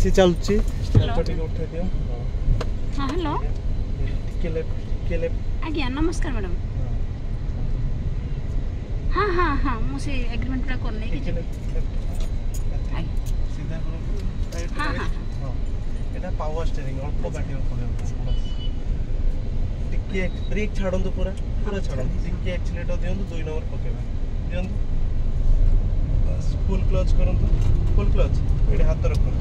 AC चलुची टिके उठे दियो हां हेलो टिके लेफ्ट आज्ञा नमस्कार मैडम हाँ हाँ हाँ मुझे एग्रीमेंट पूरा करने की सीधा हाँ हाँ एटा पावर स्टीयरिंग अल्प बाटी पड़े टिके ब्रेक छाड़ंतु पूरा पूरा छाड़ंतु टिके एक्सीलेटर दियंतु 2 नंबर पकेबा दियंतु बस फुल क्लच करंतु फुल क्लच एडे हाथ रखो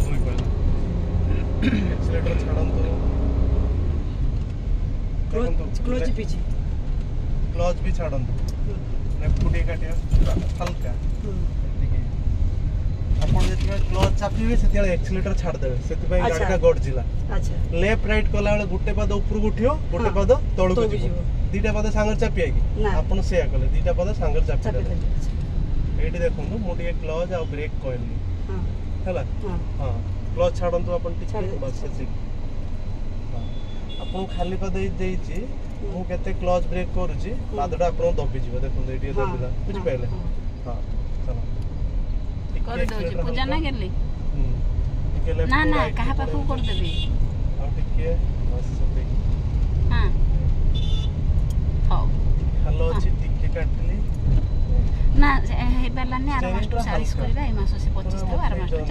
मुई पड़ला एक्सीलेटर छाड़ंतु क्लच पीछे क्लच भी छाड़ंतु लेफ्ट फुटे काटिया हल्का आपण जेतिबा क्लच चापिबे सेतिया एक्सीलेटर छाड़ देबे सेति गाड़ी का गड जिला अच्छा लेफ्ट राइट कला वाला गुटे पाद ऊपर उठियो गुटे पाद तळु को जिवो दीटा पाद सांगर चापिया कि आपण सेया कले दीटा पाद सांगर चापि एठी देखंतु मोटी क्लच आ ब्रेक कॉइल हां हला हां क्लच छाडंतु आपण टिके बस सेति आपण खाली पाद देइछि मु केते क्लच ब्रेक करूछि पादटा आपण दबि जिवो देखंतु एठी दबिला बुझि पाइले हां चलो कर दो पूजा ना करली टिके लेफ्ट ना ना कहा पाखु कर देबे आ टिके बस सेति हां हो हेलो अछि टिके काटली ना हे बेला ने आर मास्टर 40 करबा ए मास से 25 देबा आर मास्टर